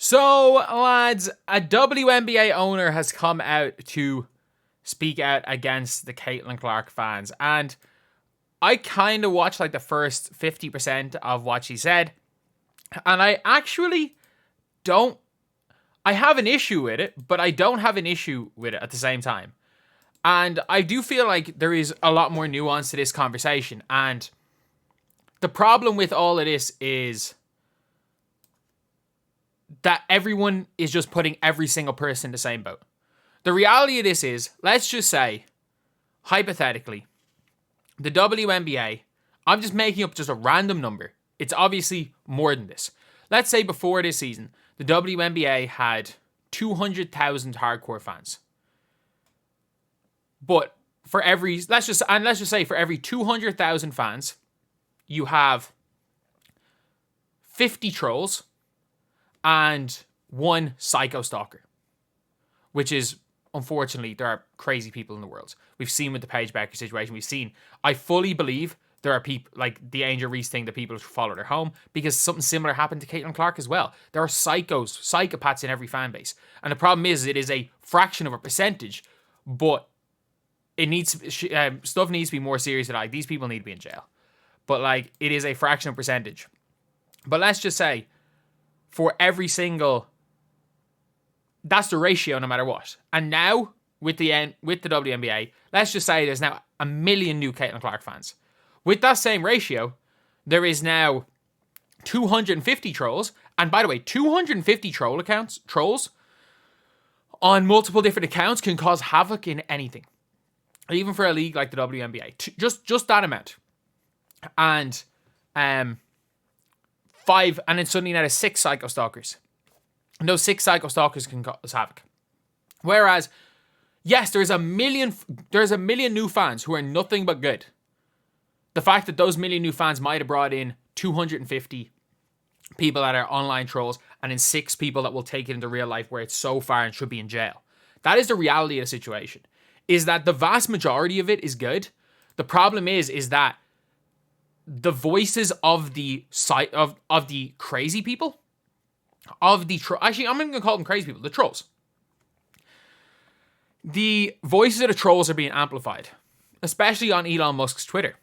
So, lads, a WNBA owner has come out to speak out against the Caitlin Clark fans. And I kind of watched like the first 50% of what she said. And I actually don't... I have an issue with it, but I don't have an issue with it at the same time. And I do feel like there is a lot more nuance to this conversation. And the problem with all of this is that everyone is just putting every single person in the same boat. The reality of this is, let's just say, hypothetically, the WNBA, I'm just making up just a random number. It's obviously more than this. Let's say before this season, the WNBA had 200,000 hardcore fans. But for every, let's just say for every 200,000 fans, you have 50 trolls and one psycho stalker, which is, unfortunately, there are crazy people in the world. We've seen with the Paige Becker situation. I fully believe there are people, like the Angel Reese thing, that people followed her home, because something similar happened to Caitlin Clark as well. There are psychopaths in every fan base. And the problem is, it is a fraction of a percentage, but it needs, stuff needs to be more serious than, like, these people need to be in jail. But, like, it is a fraction of percentage. But let's just say, for every single, that's the ratio no matter what. And now, with the WNBA, let's just say there's now 1 million new Caitlin Clark fans. With that same ratio, there is now 250 trolls. And by the way, 250 trolls on multiple different accounts can cause havoc in anything. Even for a league like the WNBA. Just that amount. And and then suddenly now there's 6 psycho stalkers. And those 6 psycho stalkers can cause havoc. Whereas, yes, there's a million new fans who are nothing but good. The fact that those million new fans might have brought in 250 people that are online trolls, and then 6 people that will take it into real life where it's so far and should be in jail. That is the reality of the situation. Is that the vast majority of it is good. The problem is that the voices of the of the crazy people, actually, I'm even going to call them crazy people, the trolls. The voices of the trolls are being amplified, especially on Elon Musk's Twitter.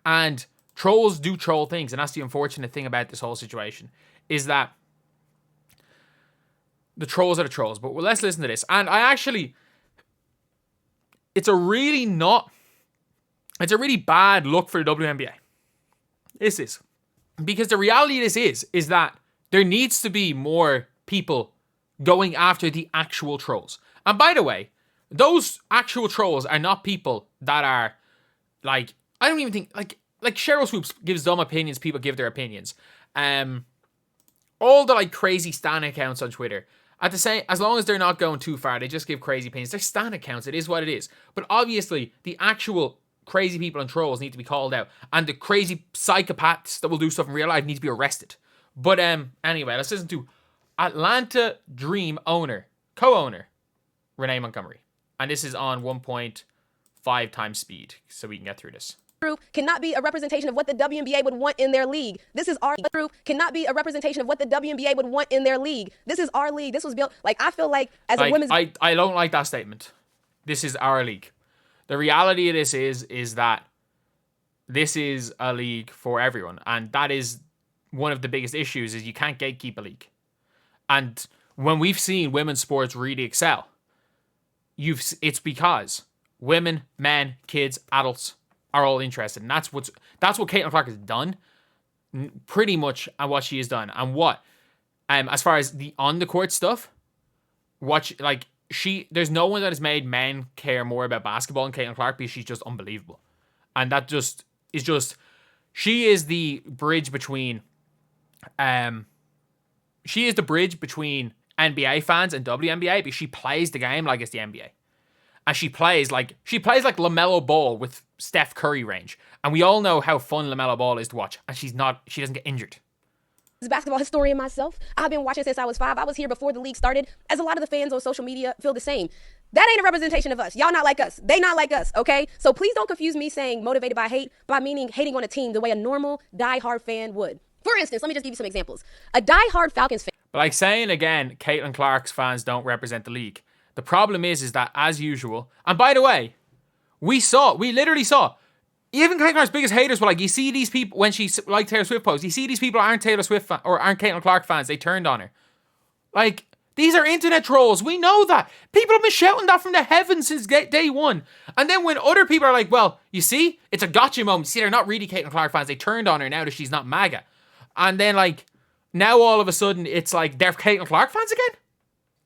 And trolls do troll things, and that's the unfortunate thing about this whole situation, is that the trolls are the trolls. But let's listen to this. And it's a really bad look for the WNBA. This is. Because the reality of this is that there needs to be more people going after the actual trolls. And by the way, those actual trolls are not people that are, like, I don't even think, like Cheryl Swoops gives dumb opinions, people give their opinions. All the, like, crazy stan accounts on Twitter, as long as they're not going too far, they just give crazy opinions. They're stan accounts, it is what it is. But obviously, the actual crazy people and trolls need to be called out. And the crazy psychopaths that will do stuff in real life need to be arrested. But anyway, let's listen to Atlanta Dream co-owner, Renee Montgomery. And this is on 1.5 times speed, so we can get through this. Cannot be a representation of what the WNBA would want in their league. This is our league. Cannot be a representation of what the WNBA would want in their league. This is our league. This was built, like, I feel like as a women's... I don't like that statement. This is our league. The reality of this is that this is a league for everyone. And that is one of the biggest issues, is you can't gatekeep a league. And when we've seen women's sports really excel, it's because women, men, kids, adults are all interested. And that's what Caitlin Clark has done, pretty much, and what she has done. And as far as the on the court stuff, there's no one that has made men care more about basketball than Caitlin Clark, because she's just unbelievable. And that just is she is the bridge between NBA fans and WNBA, because she plays the game like it's the NBA. And she plays like LaMelo Ball with Steph Curry range. And we all know how fun LaMelo Ball is to watch. And she doesn't get injured. As a basketball historian myself, I've been watching since I was 5. I was here before the league started, as a lot of the fans on social media feel the same. That ain't a representation of us. Y'all not like us. They not like us, okay? So please don't confuse me saying motivated by hate by meaning hating on a team the way a normal, die-hard fan would. For instance, let me just give you some examples. A die-hard Falcons fan. But like saying again, Caitlin Clark's fans don't represent the league. The problem is that as usual, and by the way, we literally saw, even Caitlin Clark's biggest haters were like, you see these people, when she like Taylor Swift posts, you see these people aren't Taylor Swift or aren't Caitlin Clark fans, they turned on her. Like, these are internet trolls. We know that. People have been shouting that from the heavens since day one. And then when other people are like, well, you see, it's a gotcha moment. See, they're not really Caitlin Clark fans. They turned on her now that she's not MAGA. And then, like, now all of a sudden, it's like, they're Caitlin Clark fans again?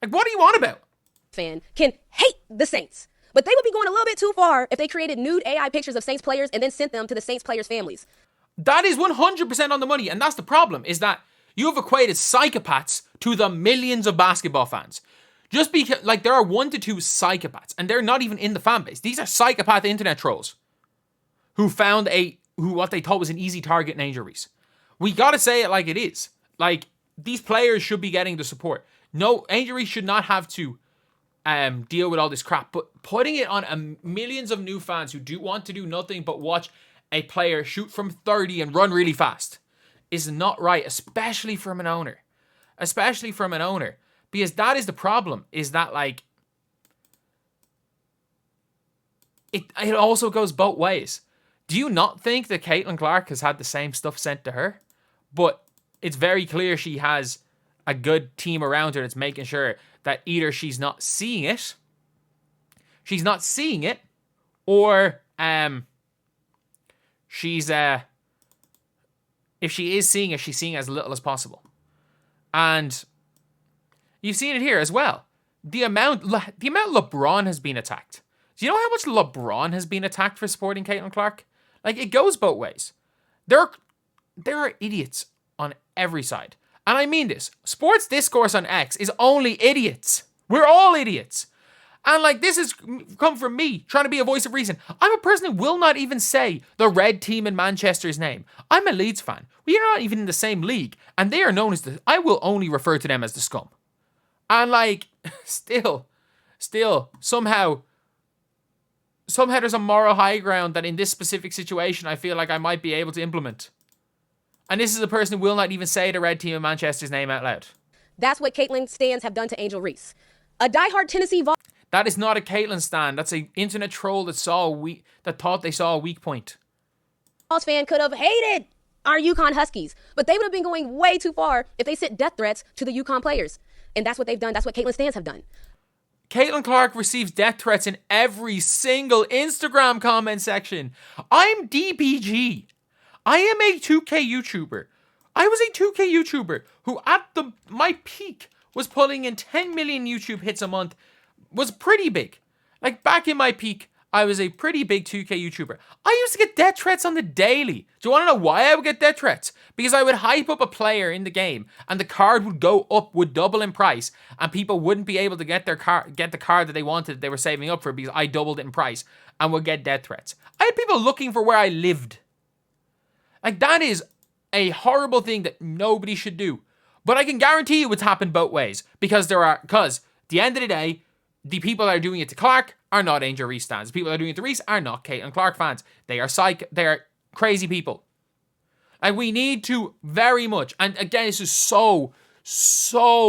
Like, what are you on about? Fan can hate the Saints. But they would be going a little bit too far if they created nude AI pictures of Saints players and then sent them to the Saints players' families. That is 100% on the money. And that's the problem, is that you have equated psychopaths to the millions of basketball fans. Just because, like, there are 1 to 2 psychopaths, and they're not even in the fan base. These are psychopath internet trolls who found what they thought was an easy target in Angel Reese. We gotta say it like it is. Like, these players should be getting the support. No, Angel Reese should not have to deal with all this crap, but putting it on millions of new fans who do want to do nothing but watch a player shoot from 30 and run really fast is not right, especially from an owner. Especially from an owner. Because that is the problem, is that, like, it also goes both ways. Do you not think that Caitlin Clark has had the same stuff sent to her? But it's very clear she has a good team around her that's making sure that either she's not seeing it, or she's if she is seeing it, she's seeing as little as possible. And you've seen it here as well. The amount LeBron has been attacked. Do you know how much LeBron has been attacked for supporting Caitlin Clark? Like, it goes both ways. There are idiots on every side. And I mean this. Sports discourse on X is only idiots. We're all idiots. And, like, this has come from me, trying to be a voice of reason. I'm a person who will not even say the red team in Manchester's name. I'm a Leeds fan. We are not even in the same league. And they are known as I will only refer to them as the scum. And, like, still, somehow there's a moral high ground that in this specific situation I feel like I might be able to implement. And this is a person who will not even say the red team in Manchester's name out loud. That's what Caitlin stans have done to Angel Reese. A diehard Tennessee That is not a Caitlin stan. That's an internet troll that thought they saw a weak point. Vols fan could have hated our UConn Huskies, but they would have been going way too far if they sent death threats to the UConn players. And that's what they've done. That's what Caitlin stans have done. Caitlin Clark receives death threats in every single Instagram comment section. I'm DPG. I am a 2K YouTuber. I was a 2K YouTuber who at my peak was pulling in 10 million YouTube hits a month. Was pretty big. Like, back in my peak, I was a pretty big 2K YouTuber. I used to get death threats on the daily. Do you want to know why I would get death threats? Because I would hype up a player in the game and the card would go up, would double in price, and people wouldn't be able to get the card that they wanted, they were saving up for, because I doubled it in price, and would get death threats. I had people looking for where I lived. Like, that is a horrible thing that nobody should do. But I can guarantee you it's happened both ways. Because at the end of the day, the people that are doing it to Clark are not Angel Reese fans. The people that are doing it to Reese are not Caitlin Clark fans. They are crazy people. And we need to very much, and again, this is so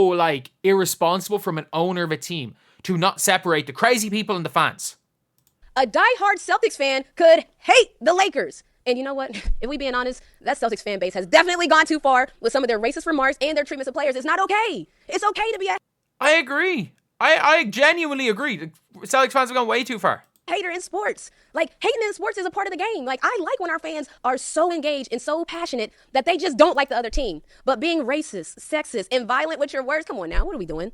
like irresponsible from an owner of a team to not separate the crazy people and the fans. A diehard Celtics fan could hate the Lakers. And you know what? If we being honest, that Celtics fan base has definitely gone too far with some of their racist remarks and their treatments of players. It's not okay. It's okay to be a I agree. I genuinely agree. The Celtics fans have gone way too far. Hater in sports. Like, hating in sports is a part of the game. Like, I like when our fans are so engaged and so passionate that they just don't like the other team. But being racist, sexist, and violent with your words, come on now, what are we doing?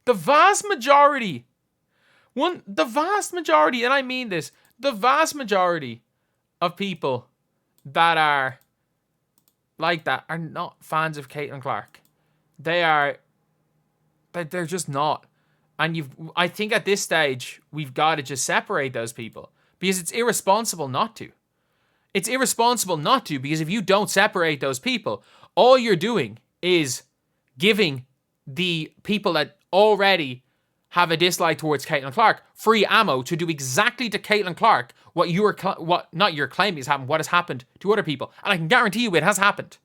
The vast majority, and I mean this, the vast majority of people that are like that are not fans of Caitlin Clark. They're just not. And I think at this stage, we've got to just separate those people. Because it's irresponsible not to. It's irresponsible not to, because if you don't separate those people, all you're doing is giving the people that already have a dislike towards Caitlin Clark free ammo to do exactly to Caitlin Clark what not you're claiming has happened, what has happened to other people. And I can guarantee you it has happened.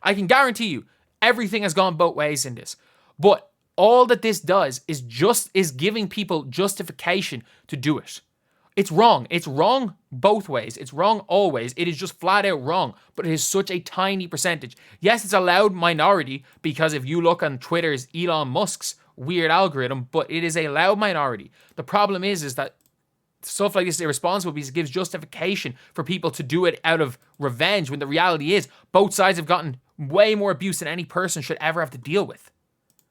I can guarantee you Everything has gone both ways in this. But all that this does is giving people justification to do it. It's wrong. It's wrong both ways. It's wrong always. It is just flat out wrong. But it is such a tiny percentage. Yes, it's a loud minority because if you look on Twitter's Elon Musk's weird algorithm, but it is a loud minority. The problem is that stuff like this is irresponsible because it gives justification for people to do it out of revenge when the reality is both sides have gotten way more abuse than any person should ever have to deal with.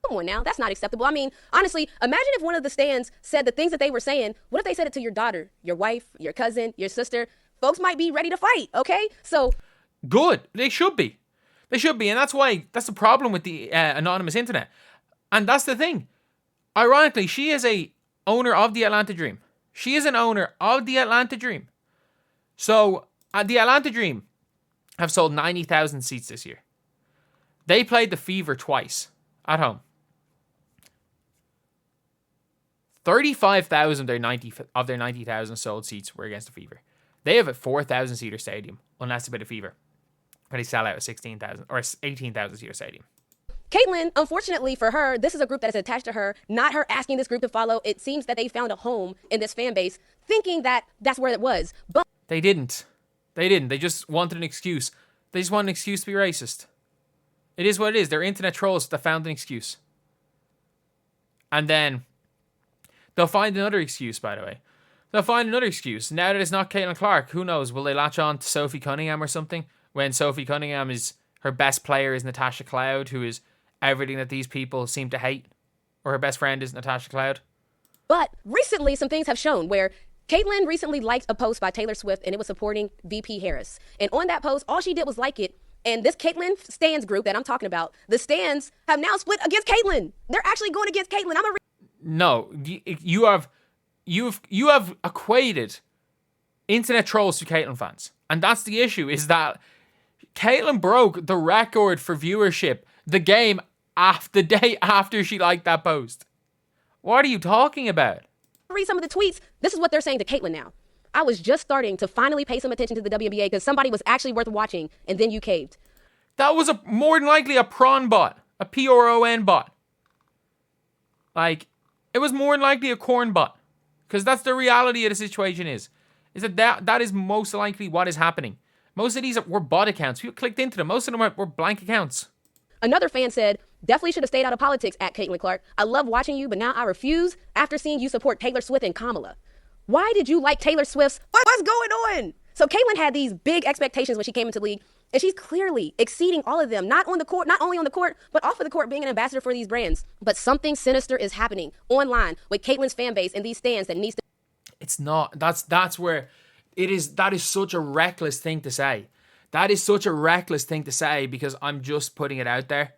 Come on now, that's not acceptable. I mean, honestly, imagine if one of the stands said the things that they were saying. What if they said it to your daughter, your wife, your cousin, your sister? Folks might be ready to fight, okay? So good. They should be. They should be. And that's the problem with the anonymous internet. And that's the thing. Ironically, she is a owner of the Atlanta Dream. She is an owner of the Atlanta Dream. So the Atlanta Dream have sold 90,000 seats this year. They played the Fever twice at home. 35,000 of their 90,000 sold seats were against the Fever. They have a 4,000 seater stadium, unless it's a bit of Fever, when they sell out a 16,000 or 18,000 seater stadium. Caitlyn, unfortunately for her, this is a group that is attached to her, not her asking this group to follow. It seems that they found a home in this fan base, thinking that that's where it was. But they didn't. They just wanted an excuse. They just wanted an excuse to be racist. It is what it is. They're internet trolls that found an excuse. And then they'll find another excuse, by the way. They'll find another excuse. Now that it's not Caitlin Clark, who knows? Will they latch on to Sophie Cunningham or something? When Sophie Cunningham is, her best player is Natasha Cloud, who is everything that these people seem to hate. Or her best friend is Natasha Cloud. But recently, some things have shown where Caitlyn recently liked a post by Taylor Swift, and it was supporting VP Harris. And on that post, all she did was like it. And this Caitlyn Stans group that I'm talking about, the Stans have now split against Caitlyn. They're actually going against Caitlyn. No, you have equated internet trolls to Caitlyn fans. And that's the issue, is that Caitlyn broke the record for viewership the day after she liked that post. What are you talking about? Read some of the tweets. This is what they're saying to Caitlyn now. I was just starting to finally pay some attention to the WNBA because somebody was actually worth watching, and then you caved. That was more than likely a prawn bot, a PRON bot. Like, it was more than likely a corn bot, because that's the reality of the situation is that is most likely what is happening. Most of these were bot accounts. People clicked into them. Most of them were blank accounts. Another fan said, definitely should have stayed out of politics at Caitlyn Clark. I love watching you, but now I refuse after seeing you support Taylor Swift and Kamala. Why did you like Taylor Swift's? What's going on? So Caitlyn had these big expectations when she came into the league, and she's clearly exceeding all of them, not only on the court, but off of the court being an ambassador for these brands. But something sinister is happening online with Caitlyn's fan base and these stands that needs to... It's not. That's where it is. That is such a reckless thing to say. That is such a reckless thing to say because I'm just putting it out there.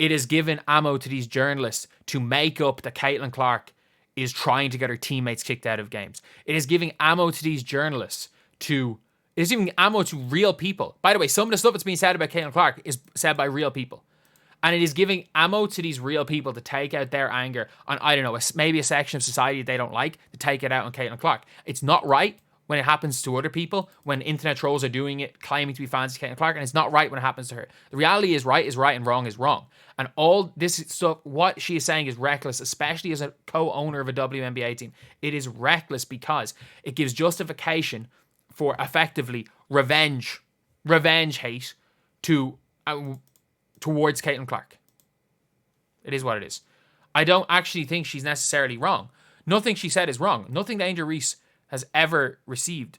It is giving ammo to these journalists to make up that Caitlyn Clark is trying to get her teammates kicked out of games. It is giving ammo to these journalists it is giving ammo to real people. By the way, some of the stuff that's being said about Caitlyn Clark is said by real people. And it is giving ammo to these real people to take out their anger on, I don't know, maybe a section of society they don't like, to take it out on Caitlyn Clark. It's not right when it happens to other people, when internet trolls are doing it, claiming to be fans of Caitlyn Clark, and it's not right when it happens to her. The reality is right and wrong is wrong. And all this stuff, what she is saying is reckless, especially as a co-owner of a WNBA team. It is reckless because it gives justification for effectively revenge hate towards Caitlyn Clark. It is what it is. I don't actually think she's necessarily wrong. Nothing she said is wrong. Nothing that Angel Reese has ever received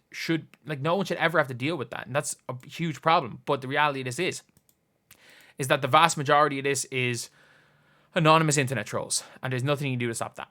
no one should ever have to deal with that. And that's a huge problem. But the reality of this is that the vast majority of this is anonymous internet trolls. And there's nothing you can do to stop that.